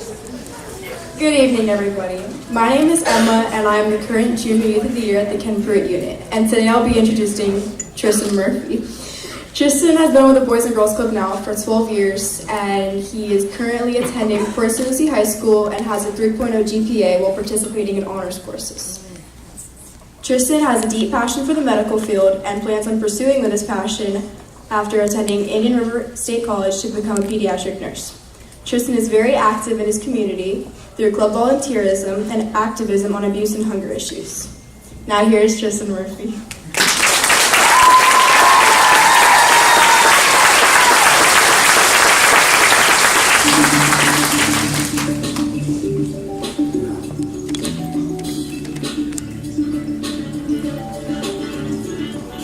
Good evening, everybody. My name is Emma, and I am the current Junior Youth of the Year at the Pruitt unit. And today I'll be introducing Tristian Murphy. Tristian has been with the Boys and Girls Club now for 12 years, and he is currently attending Port St. High School and has a 3.0 GPA while participating in honors courses. Tristian has a deep passion for the medical field and plans on pursuing this passion after attending Indian River State College to become a pediatric nurse. Tristian is very active in his community through club volunteerism and activism on abuse and hunger issues. Now here's Tristian Murphy.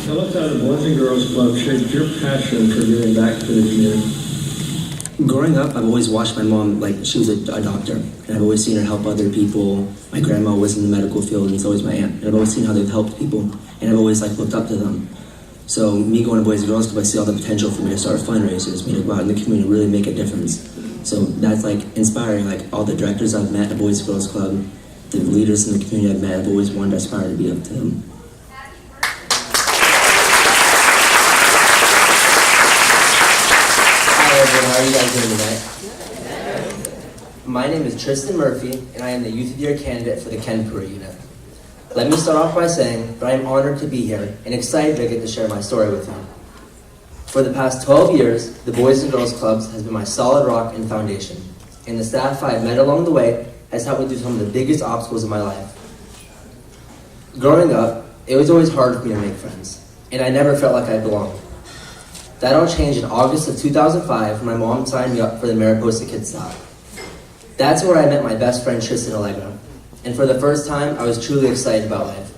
Tell us how the Boys and Girls Club shaped your passion for giving back to the community. Growing up, I've always watched my mom, she was a doctor, and I've always seen her help other people. My grandma was in the medical field, and so was my aunt, and I've always seen how they've helped people, and I've always looked up to them. So me going to Boys and Girls Club, I see all the potential for me to start fundraisers, me to go out in the community, really make a difference. So that's inspiring. All the directors I've met at Boys and Girls Club, the leaders in the community I've met, I've always wanted to aspire to be up to them. How are you guys doing tonight? My name is Tristian Murphy, and I am the Youth of the Year candidate for the Pruitt unit. Let me start off by saying that I am honored to be here and excited to get to share my story with you. For the past 12 years, the Boys and Girls Clubs has been my solid rock and foundation, and the staff I have met along the way has helped me through some of the biggest obstacles of my life. Growing up, it was always hard for me to make friends, and I never felt like I belonged. That all changed in August of 2005 when my mom signed me up for the Mariposa Kids Stop. That's where I met my best friend Tristian Allegro, and for the first time I was truly excited about life.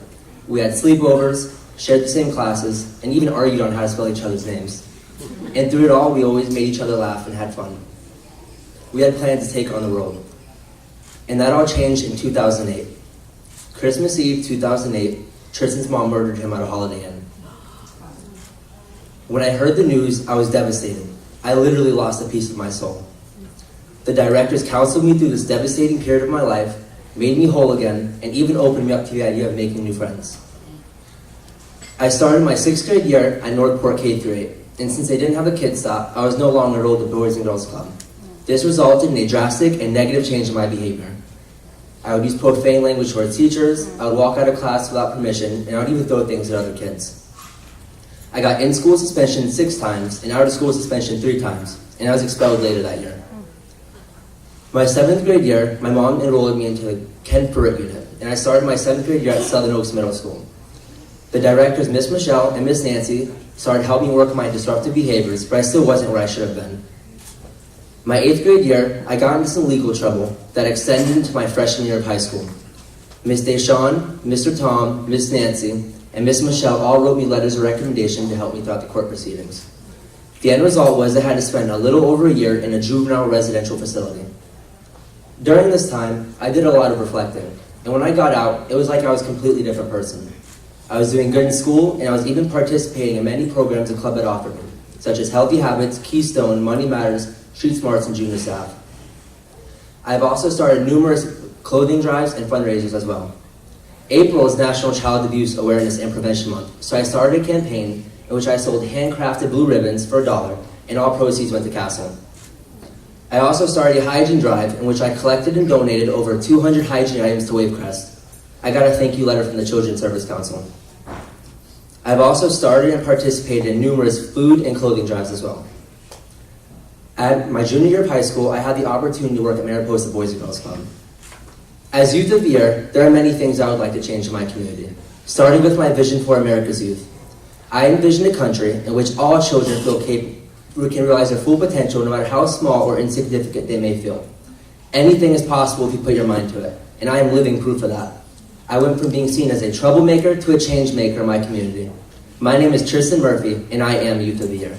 We had sleepovers, shared the same classes, and even argued on how to spell each other's names. And through it all, we always made each other laugh and had fun. We had plans to take on the world. And that all changed in 2008. Christmas Eve 2008, Tristan's mom murdered him at a Holiday Inn. When I heard the news, I was devastated. I literally lost a piece of my soul. The directors counseled me through this devastating period of my life, made me whole again, and even opened me up to the idea of making new friends. I started my 6th grade year at Northport K-8, and since they didn't have a Kids Stop, I was no longer enrolled at the Boys and Girls Club. This resulted in a drastic and negative change in my behavior. I would use profane language towards teachers, I would walk out of class without permission, and I would even throw things at other kids. I got in-school suspension 6 times and out-of-school suspension 3 times, and I was expelled later that year. My 7th grade year, my mom enrolled me into the Pruitt unit, and I started my 7th grade year at Southern Oaks Middle School. The directors, Miss Michelle and Miss Nancy, started helping me work on my disruptive behaviors, but I still wasn't where I should have been. My 8th grade year, I got into some legal trouble that extended into my freshman year of high school. Miss Deshawn, Mr. Tom, Miss Nancy, and Miss Michelle all wrote me letters of recommendation to help me throughout the court proceedings. The end result was I had to spend a little over a year in a juvenile residential facility. During this time, I did a lot of reflecting, and when I got out, it was like I was a completely different person. I was doing good in school, and I was even participating in many programs the club had offered me, such as Healthy Habits, Keystone, Money Matters, Street Smarts, and Junior Staff. I've also started numerous clothing drives and fundraisers as well. April is National Child Abuse Awareness and Prevention Month, so I started a campaign in which I sold handcrafted blue ribbons for $1, and all proceeds went to Castle. I also started a hygiene drive in which I collected and donated over 200 hygiene items to Wavecrest. I got a thank you letter from the Children's Service Council. I've also started and participated in numerous food and clothing drives as well. At my junior year of high school, I had the opportunity to work at Mariposa Boys and Girls Club. As Youth of the Year, there are many things I would like to change in my community, starting with my vision for America's youth. I envision a country in which all children can realize their full potential no matter how small or insignificant they may feel. Anything is possible if you put your mind to it, and I am living proof of that. I went from being seen as a troublemaker to a change maker in my community. My name is Tristian Murphy, and I am Youth of the Year.